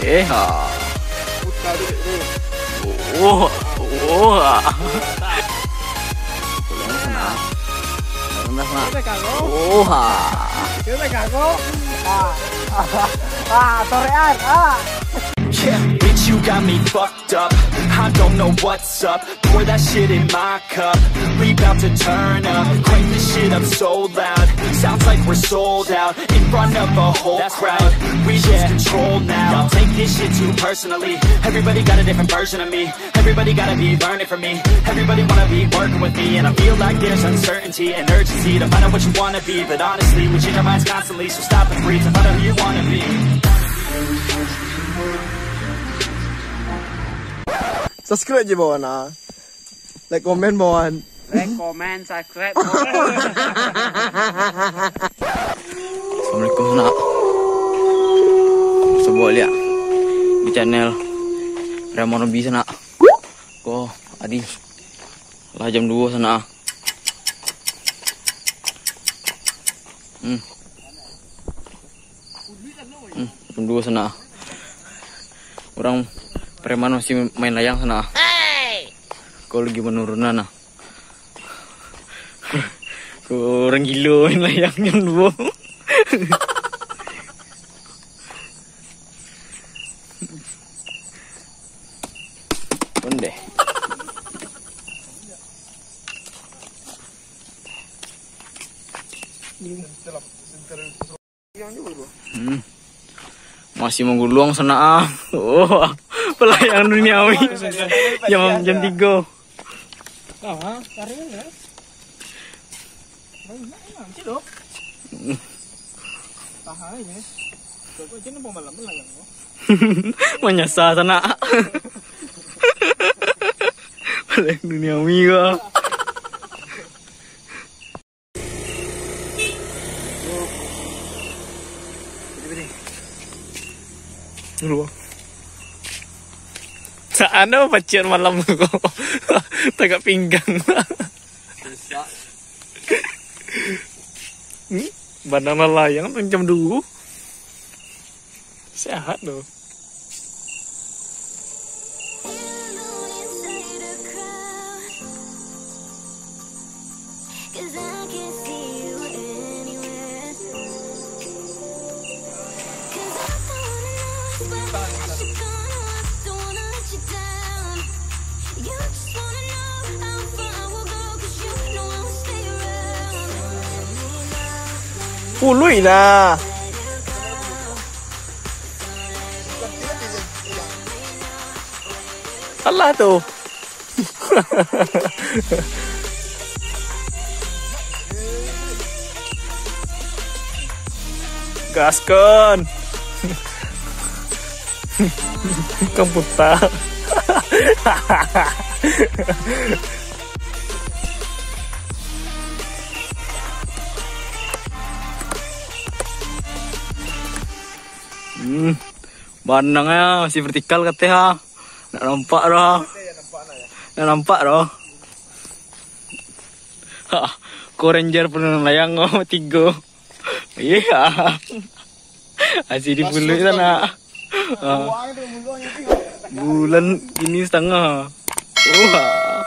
Wah. Torean. Yeah, bitch, you got me fucked up. I don't know what's up. Pour that shit in my cup. We about to turn up. Crank this shit up so loud. Sounds like we're sold out in front of a whole crowd. We lose control now. Y'all take this shit too personally. Everybody got a different version of me. Everybody gotta be learning from me. Everybody wanna be working with me. And I feel like there's uncertainty and urgency to find out what you wanna be. But honestly, we change our minds constantly. So stop and breathe and find out who you wanna be. Subscribe je bawah na. Like, comment bawah. Like, comment, subscribe. Assalamualaikum nak. Sebuah lihat di channel Raymond Robi sana. Ko adi lah jam 2 sana. Jam 2 sana. Orang preman masih main layang sana. Kau lagi penurunan nah. Kau orang gila main layang jam 2. Onde. Masih menggulung sana. Oh, pelayang duniawi. Jam 3. Menyasar sana. Pelayang duniawi ke? Dulu. Saan apa pacar malam kau? Tegak pinggang. Banana layang jam 2. Sehat loh. Pului lah. Salah tu. Gaskan. Komputer. Bandangnya masih vertikal katanya. Nak nampak dah. Nak nampak dah. Ko Ranger pun layang 3. Iya. Asyik di bulu sana. Bulan ini setengah. Wah.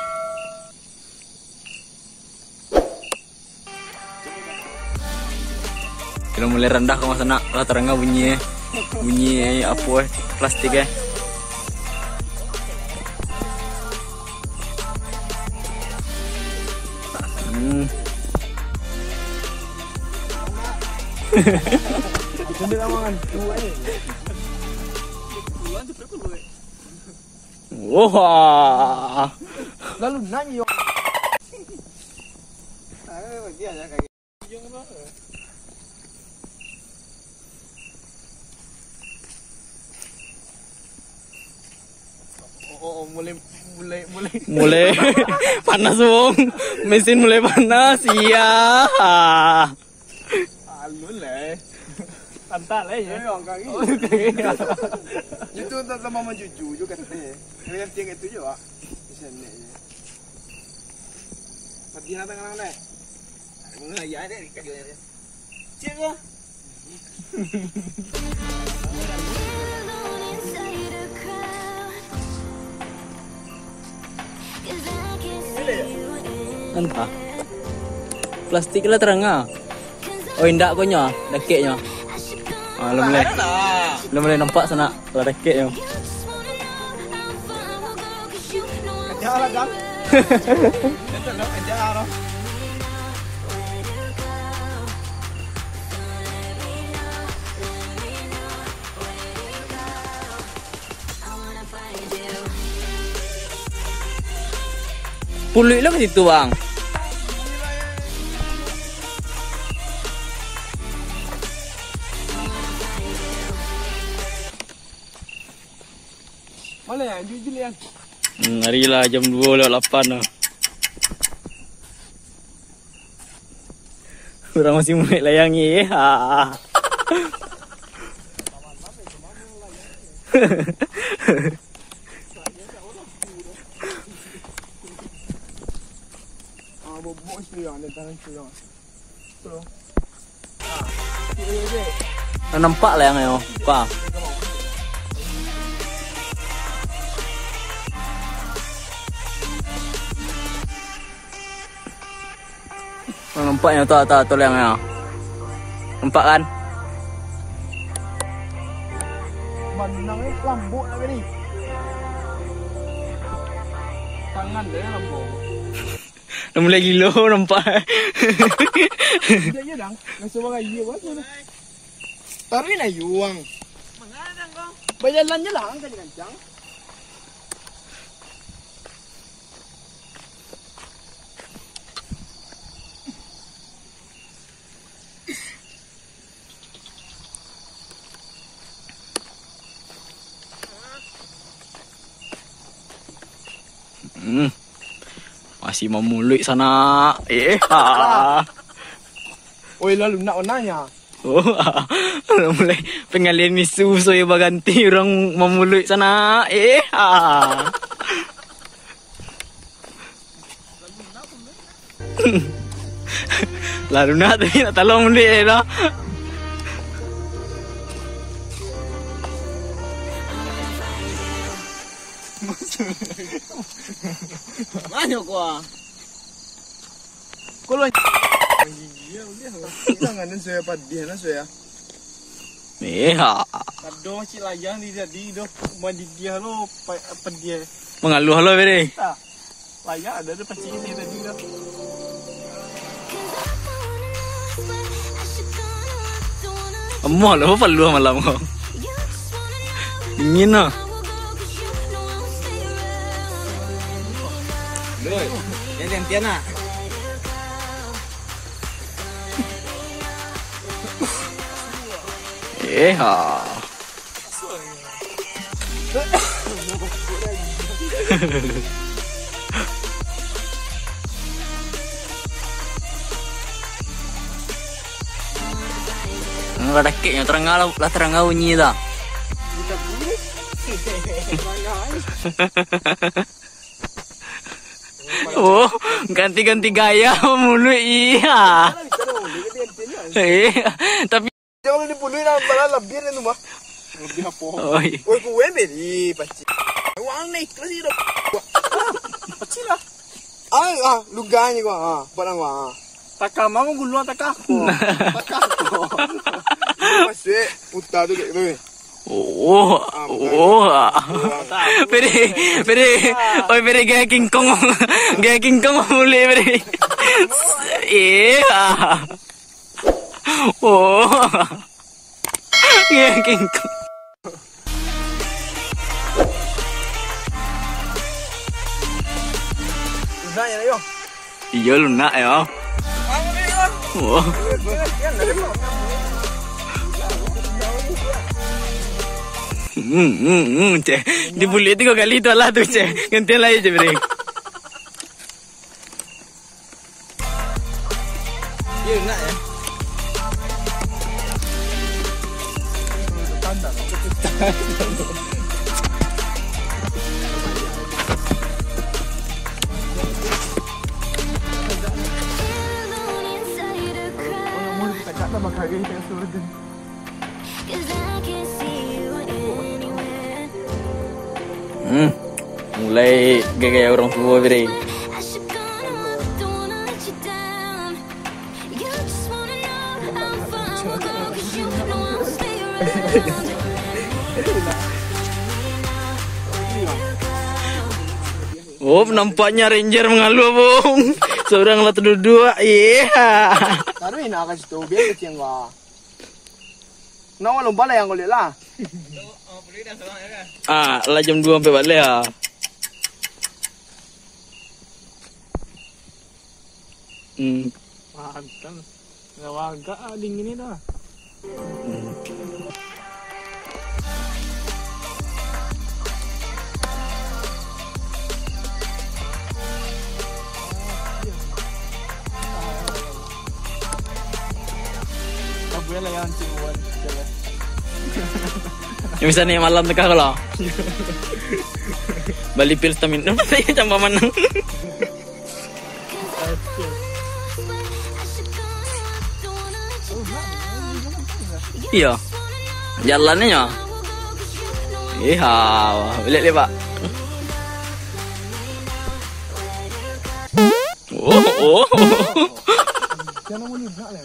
Kalau mulai rendah ke sana, lah terengah bunyi apa plastik ya. Wah. Lalu nanya. Mulai panas wong. Mesin mulai panas. Iya. Alun lah. Pantat lah ya. Itu tak sama menjuju juga katanya. Yang tiang itu juga. Di sana. Pergi nak tengah nak. Mula ya deh kerja. Cik Entah. Plastik lah terang ah. Oh indak ko nya, dekeknya. Ah lu boleh nampak sana lah dekeknya. Kerja lah kan. Itu nak kerja lah. Puluh lah ke situ bang. Mana ya? Jujur ya. Hari lah jam 2:08 lah. Orang masih mulai layangi. Ha. Bobok isteri ada tangan isteri. Betul. Nampak layangnya, Pak. Nampaknya tu layangnya. Nampak kan? Manang ni lambuk nak ni. Tangan dia lambuk. Dah mulai gila nampak. Ya dang, nasi orang iya apa? Taruh ni yuang. Mana dang kau? Berjalan je lah, kencang. Masih memulut sana. Ha. Oi lalu nak nanya. Oh, mulai pengalian ni susu yang berganti orang memulut sana. Ha. Lalu nak tapi nak tolong dia dah. Mana gua? Kalau iya dia. Jangan saya padih na saya. Ha. Kado cik layang di jadi doh mandi dia lo apa dia. Mengaluh lo beri. Layang ada pacik ni tadi dah. Amah lo perlu malam kau. Dingin lah. Doi, yang gantian nak. Ha. Enggak ada keknya terengah bunyi dah. Oh, ganti-ganti gaya mulu iya. Tapi jangan dibunuh lah, malah lebih ni mah. Lebih apa? Oi, kue beri pasti. Wang ni, terus hidup. Pasti lah. Luganya gua, barang gua. Takah mau gulu takah. Takah. Masih putar tu gitu. Oh. Peri. Oi peri gaya King Kong boleh peri. Oh. Gaya King Kong. Luna ya yo. Iya Luna ya. Oh. Cek. Dibuli 3 kali tu lah tu cek. Gantian lagi je beri. Ya nak ya. Tanda. Mulai gaya orang tua beri. Oh, nampaknya ranger mengalu, Bung. Seorang lah dua. Iya. Taruh ini akan situ biar kecil gua. Nawa lomba lah yang boleh lah. Lah jam 2 sampai balik ah. Mantap. Nggak waga dingin itu. Boleh lah yang ciuman. Yang bisa nih malam teka kalau. Bali pil stamin. Saya campa manang. Iya. Jalannya ya. Iya, lihat Pak. Oh. Jangan mau nibrak lah.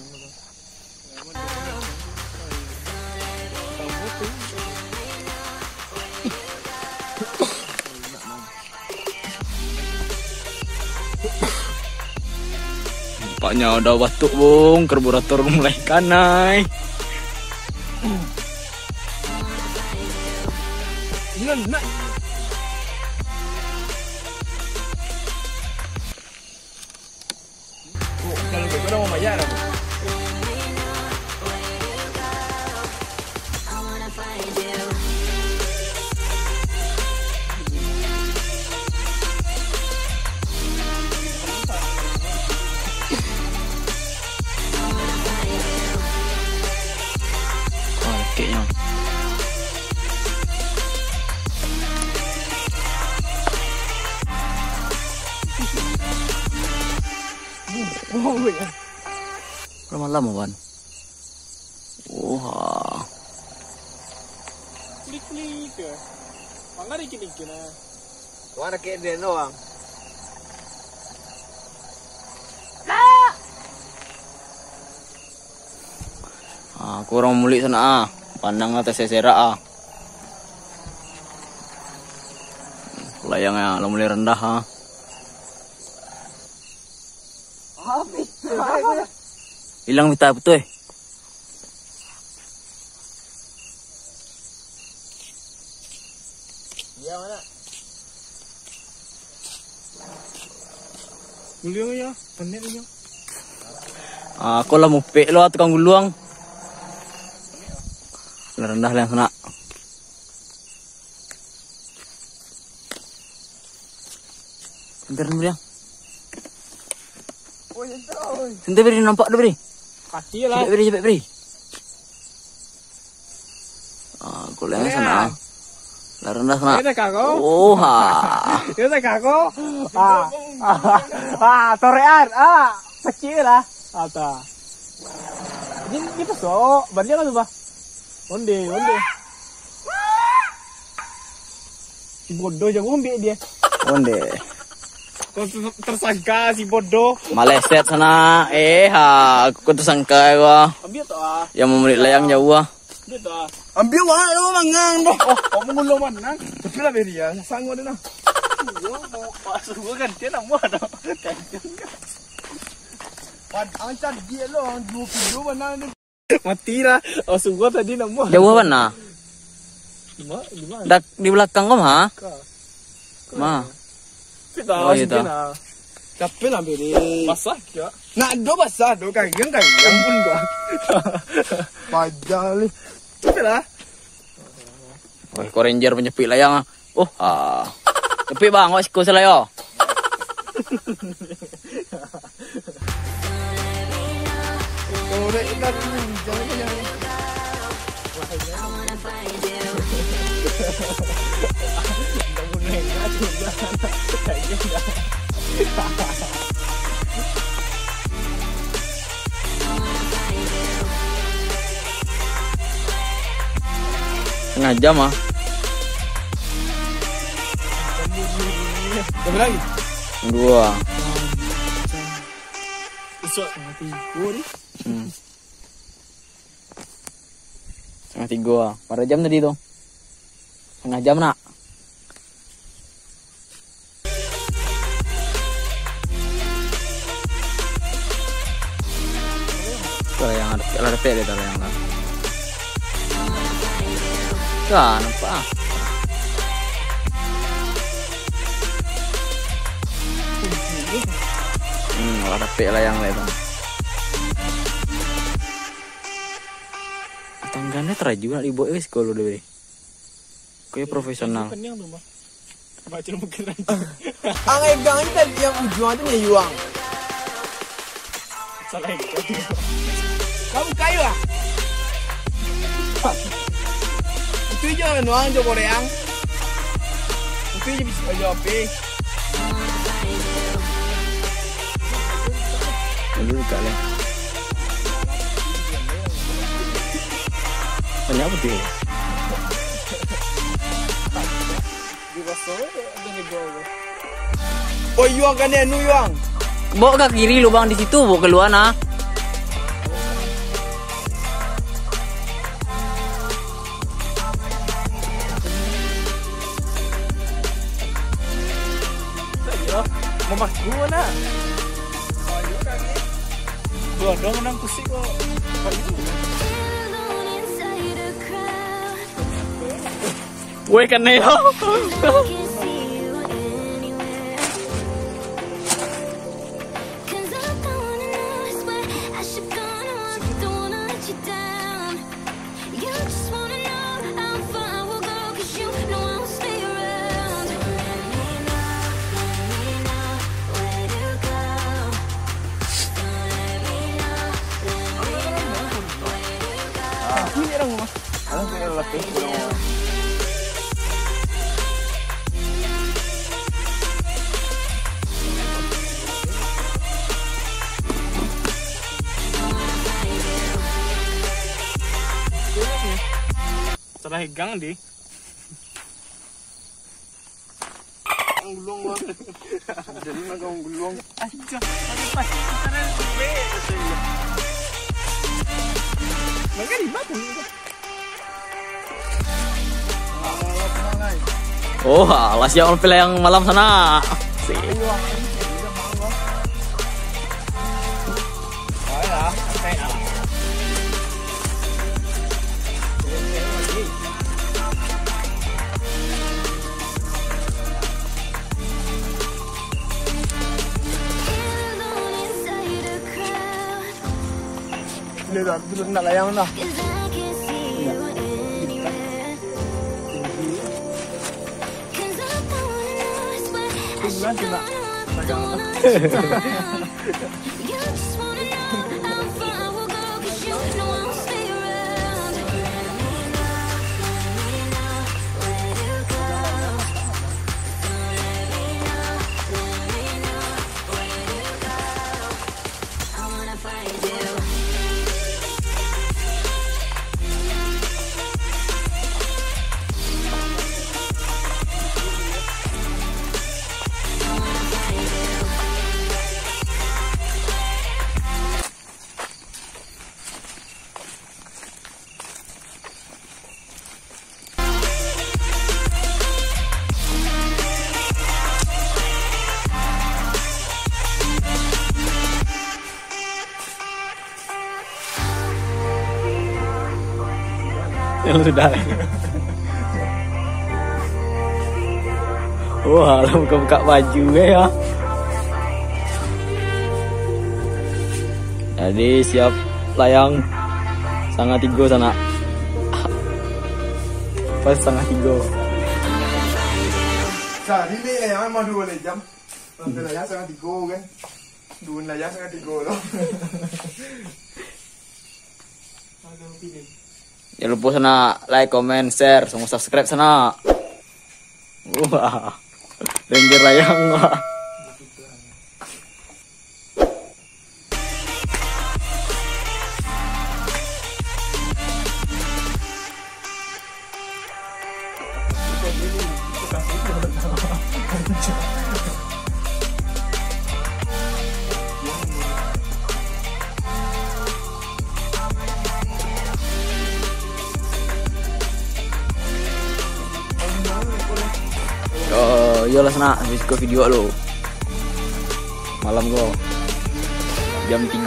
Nampaknya udah batuk, Bung. Karburator mulai kanai. Nak. Oh, kalau begitu mau bayar apa? Kayaknya. Lama-lama, Wan. Wah. Klik-klik ke. Pangar dikit-dikit na. Warna kayak dia doang. Kurang mulik sana pandang atas sesera layangnya lo mulai rendah hilang pita betul Iya mana? Guluang ya, panen ya. Aku lah mupe lo tukang guluang rendah yang sana. Bentar beri. Oh, jauh. Sente beri nampak dah beri. Kaki lah. Cepet beri. Aku yang sana. Lah rendah sana. Ini kako. Oh ha. Ini kako. Torean. Kecil lah. Ata. Ini pasok. Banyak kan tu bah. Onde. Si bodoh jangan ambil dia. Onde. Tersangka si bodoh. Maleset sana. Aku tersangka gua. Ambil tu Yang memerik layang jauh Ambil tu Ambil wang lo mangang doh. Oh, mengulung mana? Tapi lah beri ya. Sanggup dia nak. Semua kan dia nak buat dah. Ancar dia lo, 2 kilo mana ni. Mati lah. Oh, semua tadi nak buat. Jauh mana? Di mana? Dak di belakang kau mah? Ma. Kita Oh, iya dah. Capek lah beri. Basah ke? Nak do basah do kan yang pun gua. Pajal ni. Capek lah. Wah, kau ranger penyepit layang Cepit bang, awak sikut selayo. Korek dah jangan. Setengah jam Berapa lagi? 2. Esok mati. Gua ni. 2:30. Berapa jam tadi tuh? Setengah jam nak. Kalau yang ada pele kalau yang lah. Kan apa? Ada pele yang lain. Tangganya teraju nak dibawa ke sekolah dulu. Kayak profesional. Kenyang tuh mah. Baca mungkin aja. Ang egang ini tadi yang ujung itu nyayuang. Salah itu. Kamu kayu ah? Itu aja nuang jo Koreang. Itu aja bisa aja apa? Dulu kali. Banyak apa dia? Oh yuang kan dia nu yuang. Bawa ke kiri lubang di situ, bawa keluar nah. Mau mas gua na. Gua dong nang pusing kok. Woi kan nih. Salah higang di. Ang gulong mo. Dali na ang gulong. Aja, tapi pasti sekarang be. Maka di mana? Oh, alas yang pilih yang malam sana. Si. Ini dah terus nak layang dah. Bulan cuma pegang. Yang sudah. Wah, buka baju ya. Jadi siap layang 2:30 sana. Pas 2:30. Jadi ni layang mah 2 jam. Sampai layang 2:30 kan. 2 layang 2:30 loh. Jangan lupa sana like, comment, share, sama subscribe sana. Wah, Ranger layang wah. Ayolah sana, habis ke video lo. Malam go. Jam 3.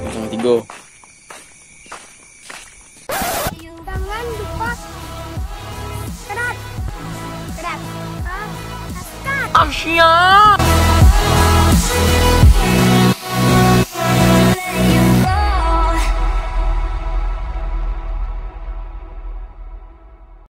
Jam 3. Jangan lupa kerat. Kerat. Kerat. Asyik.